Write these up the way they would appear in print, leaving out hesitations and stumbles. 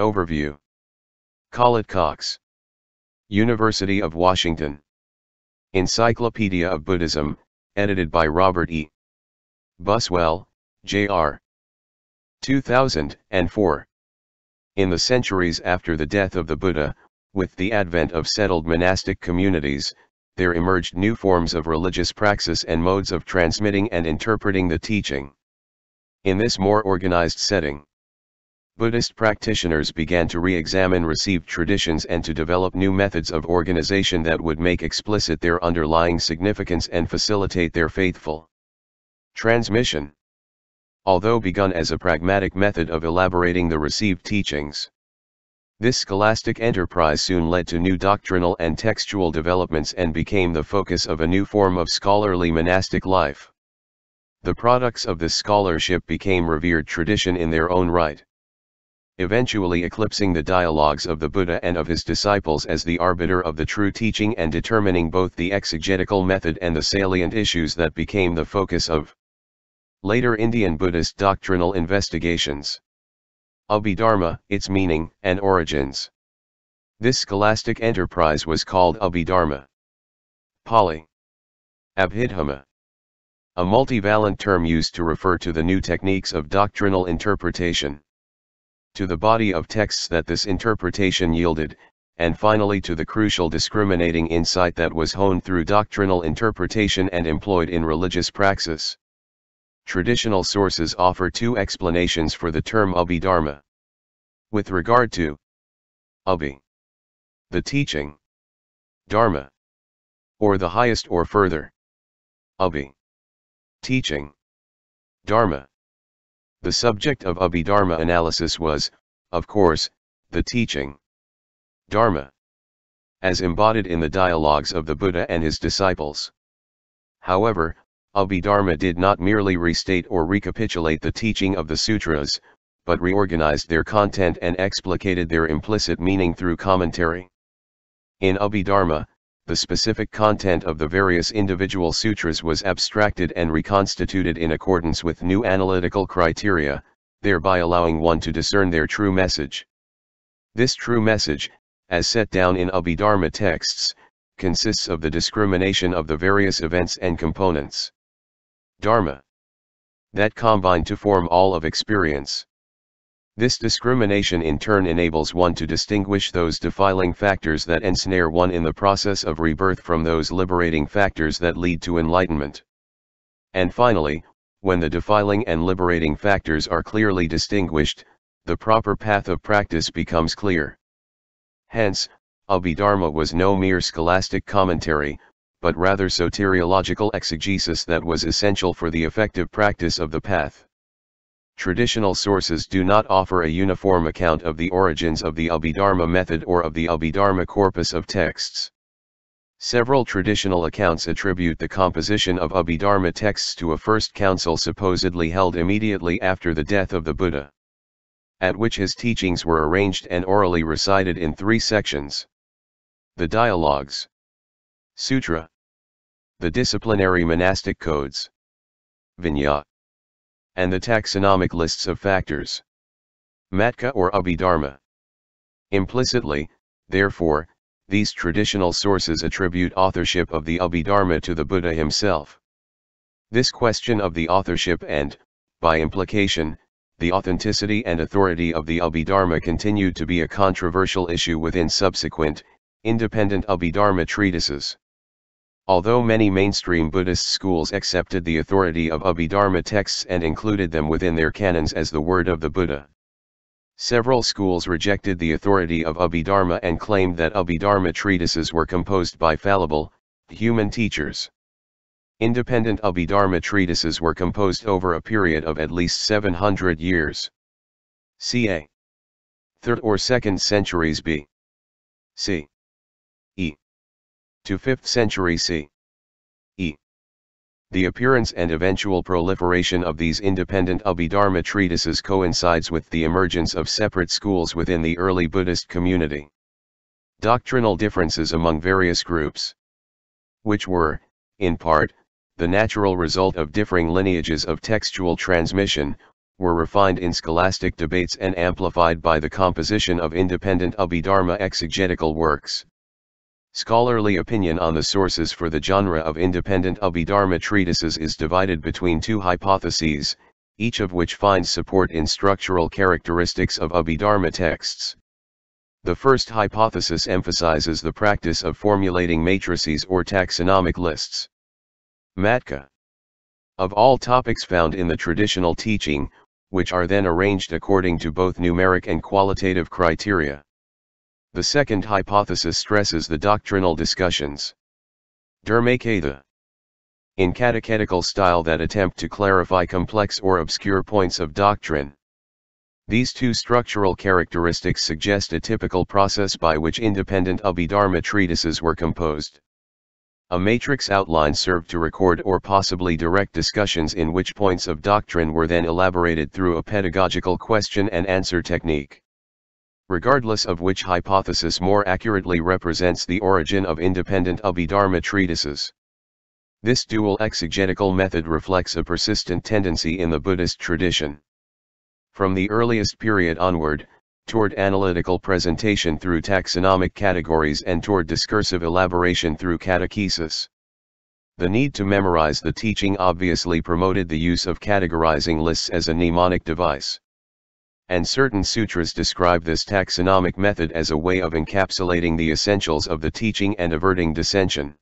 Overview. Collett Cox. University of Washington. Encyclopedia of Buddhism, edited by Robert E. Buswell, Jr. 2004. In the centuries after the death of the Buddha, with the advent of settled monastic communities, there emerged new forms of religious praxis and modes of transmitting and interpreting the teaching. In this more organized setting, Buddhist practitioners began to re-examine received traditions and to develop new methods of organization that would make explicit their underlying significance and facilitate their faithful transmission. Although begun as a pragmatic method of elaborating the received teachings, this scholastic enterprise soon led to new doctrinal and textual developments and became the focus of a new form of scholarly monastic life. The products of this scholarship became revered tradition in their own right, eventually eclipsing the dialogues of the Buddha and of his disciples as the arbiter of the true teaching and determining both the exegetical method and the salient issues that became the focus of later Indian Buddhist doctrinal investigations. Abhidharma, its meaning and origins. This scholastic enterprise was called Abhidharma. Pali. Abhidhamma. A multivalent term used to refer to the new techniques of doctrinal interpretation, to the body of texts that this interpretation yielded, and finally to the crucial discriminating insight that was honed through doctrinal interpretation and employed in religious praxis. Traditional sources offer two explanations for the term Abhidharma. With regard to Abhi, the teaching, Dharma, or the highest or further, Abhi, teaching, Dharma. The subject of Abhidharma analysis was, of course, the teaching, Dharma, as embodied in the dialogues of the Buddha and his disciples. However, Abhidharma did not merely restate or recapitulate the teaching of the Sutras, but reorganized their content and explicated their implicit meaning through commentary. In Abhidharma, the specific content of the various individual sutras was abstracted and reconstituted in accordance with new analytical criteria, thereby allowing one to discern their true message. This true message, as set down in Abhidharma texts, consists of the discrimination of the various events and components, Dharma, that combine to form all of experience. This discrimination in turn enables one to distinguish those defiling factors that ensnare one in the process of rebirth from those liberating factors that lead to enlightenment. And finally, when the defiling and liberating factors are clearly distinguished, the proper path of practice becomes clear. Hence, Abhidharma was no mere scholastic commentary, but rather soteriological exegesis that was essential for the effective practice of the path. Traditional sources do not offer a uniform account of the origins of the Abhidharma method or of the Abhidharma corpus of texts. Several traditional accounts attribute the composition of Abhidharma texts to a first council supposedly held immediately after the death of the Buddha, at which his teachings were arranged and orally recited in 3 sections: the dialogues, Sutra, the disciplinary monastic codes, Vinaya, and the taxonomic lists of factors, Matka or Abhidharma. Implicitly, therefore, these traditional sources attribute authorship of the Abhidharma to the Buddha himself. This question of the authorship and, by implication, the authenticity and authority of the Abhidharma continued to be a controversial issue within subsequent, independent Abhidharma treatises. Although many mainstream Buddhist schools accepted the authority of Abhidharma texts and included them within their canons as the word of the Buddha, several schools rejected the authority of Abhidharma and claimed that Abhidharma treatises were composed by fallible, human teachers. Independent Abhidharma treatises were composed over a period of at least 700 years. ca. 3rd or 2nd centuries B.C. to 5th century C.E. The appearance and eventual proliferation of these independent Abhidharma treatises coincides with the emergence of separate schools within the early Buddhist community. Doctrinal differences among various groups, which were, in part, the natural result of differing lineages of textual transmission, were refined in scholastic debates and amplified by the composition of independent Abhidharma exegetical works. Scholarly opinion on the sources for the genre of independent Abhidharma treatises is divided between two hypotheses, each of which finds support in structural characteristics of Abhidharma texts. The first hypothesis emphasizes the practice of formulating matrices or taxonomic lists. Matka. Of all topics found in the traditional teaching, which are then arranged according to both numeric and qualitative criteria. The second hypothesis stresses the doctrinal discussions. Dharmakatha. In catechetical style that attempt to clarify complex or obscure points of doctrine. These two structural characteristics suggest a typical process by which independent Abhidharma treatises were composed. A matrix outline served to record or possibly direct discussions in which points of doctrine were then elaborated through a pedagogical question and answer technique. Regardless of which hypothesis more accurately represents the origin of independent Abhidharma treatises. This dual exegetical method reflects a persistent tendency in the Buddhist tradition. From the earliest period onward, toward analytical presentation through taxonomic categories and toward discursive elaboration through catechesis. The need to memorize the teaching obviously promoted the use of categorizing lists as a mnemonic device. And certain sutras describe this taxonomic method as a way of encapsulating the essentials of the teaching and averting dissension.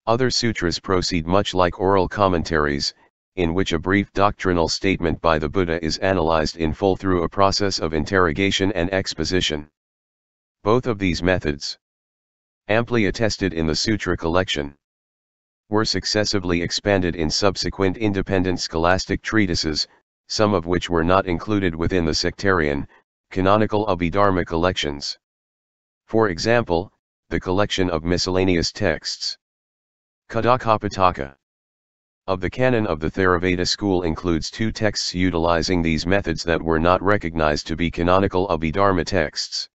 Other sutras proceed much like oral commentaries, in which a brief doctrinal statement by the Buddha is analyzed in full through a process of interrogation and exposition. Both of these methods, amply attested in the sutra collection, were successively expanded in subsequent independent scholastic treatises, some of which were not included within the sectarian, canonical Abhidharma collections. For example, the collection of miscellaneous texts. Kadakapataka. Of the canon of the Theravada school includes two texts utilizing these methods that were not recognized to be canonical Abhidharma texts.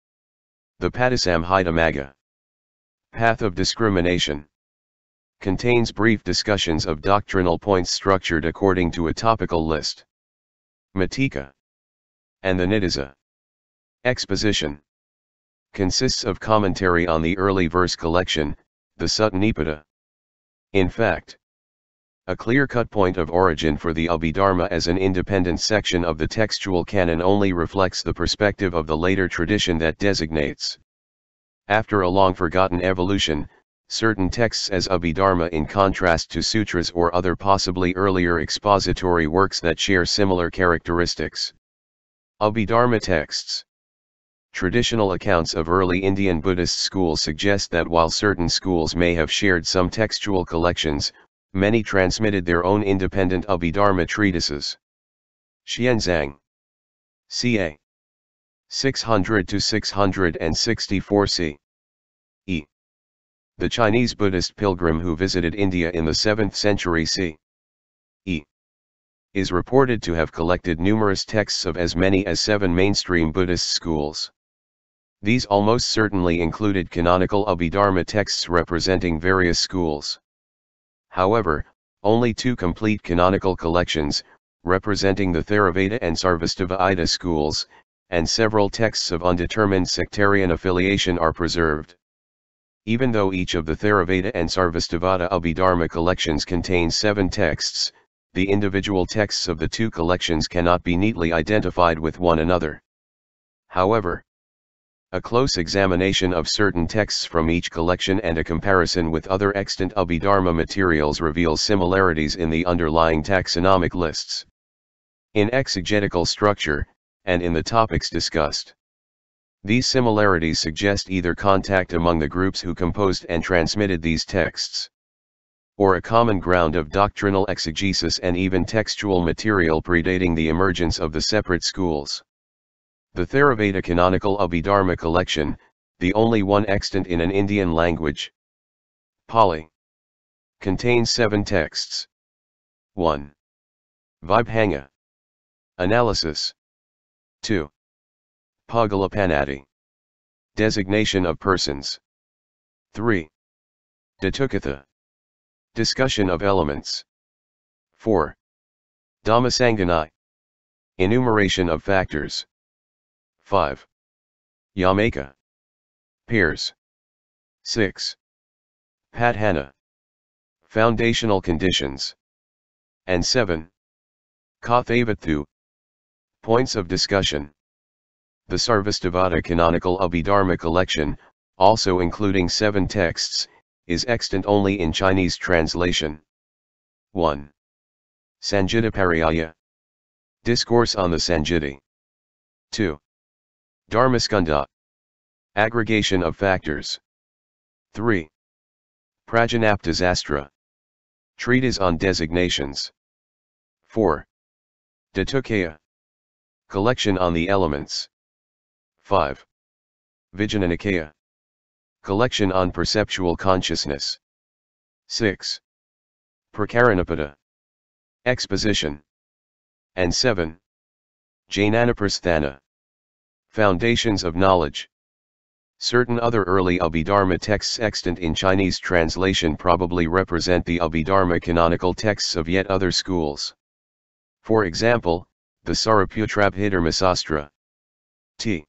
The Patisamhita Path of Discrimination contains brief discussions of doctrinal points structured according to a topical list. Matika and the Nidisa exposition consists of commentary on the early verse collection, the Sutta Nipata. In fact, a clear-cut point of origin for the Abhidharma as an independent section of the textual canon only reflects the perspective of the later tradition that designates, after a long-forgotten evolution, certain texts as Abhidharma in contrast to sutras or other possibly earlier expository works that share similar characteristics. Abhidharma texts. Traditional accounts of early Indian Buddhist schools suggest that while certain schools may have shared some textual collections, many transmitted their own independent Abhidharma treatises. Xianzang. Ca. 600 to 664 c. E. The Chinese Buddhist pilgrim who visited India in the 7th century c. E. is reported to have collected numerous texts of as many as 7 mainstream Buddhist schools. These almost certainly included canonical Abhidharma texts representing various schools. However, only 2 complete canonical collections, representing the Theravada and Sarvastivada schools, and several texts of undetermined sectarian affiliation are preserved. Even though each of the Theravada and Sarvastivada Abhidharma collections contains 7 texts, the individual texts of the 2 collections cannot be neatly identified with one another. However, a close examination of certain texts from each collection and a comparison with other extant Abhidharma materials reveals similarities in the underlying taxonomic lists, in exegetical structure, and in the topics discussed. These similarities suggest either contact among the groups who composed and transmitted these texts, or a common ground of doctrinal exegesis and even textual material predating the emergence of the separate schools. The Theravada canonical Abhidharma collection, the only one extant in an Indian language, Pali, contains 7 texts. 1. Vibhanga. Analysis. 2. Pagalapanati. Designation of persons. 3. Datukatha. Discussion of elements. 4. Dhammasanganai. Enumeration of factors. 5. Yamaka. Pairs. 6. Padhana. Foundational conditions. And 7. Kathavathu. Points of discussion. The Sarvastivada canonical Abhidharma collection, also including 7 texts, is extant only in Chinese translation. 1. Sanjitapariyaya. Discourse on the Sanjiti. 2. Dharmaskanda. Aggregation of factors. 3. Prajanaptasastra. Treatise on designations. 4. Datukaya. Collection on the elements. 5. Vijnanakaya. Collection on perceptual consciousness. 6. Prakaranapada. Exposition. And 7. Jnanaprasthana. Foundations of knowledge. Certain other early Abhidharma texts extant in Chinese translation probably represent the Abhidharma canonical texts of yet other schools. For example, the Saraputrabhidharmasastra. T.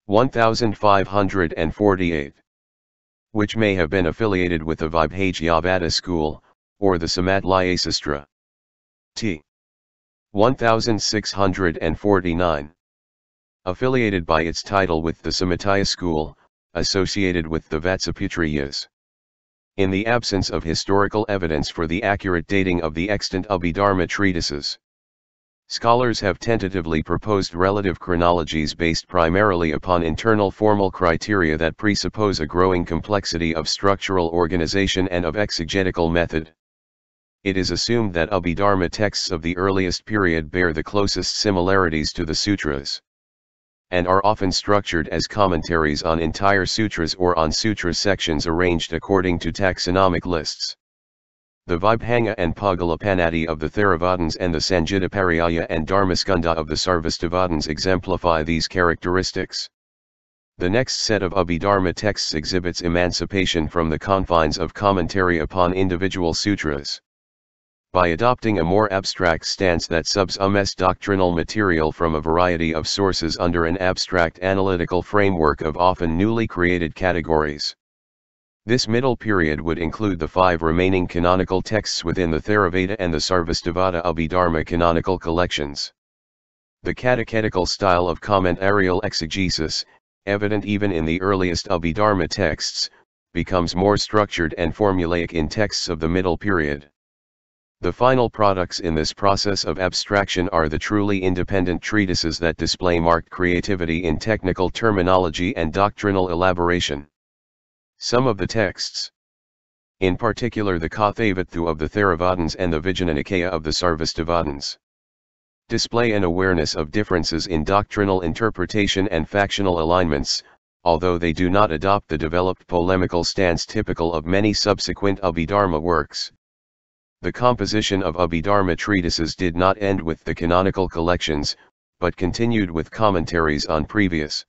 1548. Which may have been affiliated with the Vibhajyavada school, or the Samatlyasastra. T. 1649. Affiliated by its title with the Samatya school, associated with the Vatsaputriyas. In the absence of historical evidence for the accurate dating of the extant Abhidharma treatises, scholars have tentatively proposed relative chronologies based primarily upon internal formal criteria that presuppose a growing complexity of structural organization and of exegetical method. It is assumed that Abhidharma texts of the earliest period bear the closest similarities to the Sutras, and are often structured as commentaries on entire sutras or on sutra sections arranged according to taxonomic lists. The Vibhanga and Pagalapanati of the Theravadins and the Sanjitapariyaya and Dharmaskanda of the Sarvastivadins exemplify these characteristics. The next set of Abhidharma texts exhibits emancipation from the confines of commentary upon individual sutras. By adopting a more abstract stance that subsumes doctrinal material from a variety of sources under an abstract analytical framework of often newly created categories. This middle period would include the 5 remaining canonical texts within the Theravada and the Sarvastivada Abhidharma canonical collections. The catechetical style of commentarial exegesis, evident even in the earliest Abhidharma texts, becomes more structured and formulaic in texts of the middle period. The final products in this process of abstraction are the truly independent treatises that display marked creativity in technical terminology and doctrinal elaboration. Some of the texts, in particular the Kathavathu of the Theravadins and the Vijnanakaya of the Sarvastivadins, display an awareness of differences in doctrinal interpretation and factional alignments, although they do not adopt the developed polemical stance typical of many subsequent Abhidharma works. The composition of Abhidharma treatises did not end with the canonical collections, but continued with commentaries on previous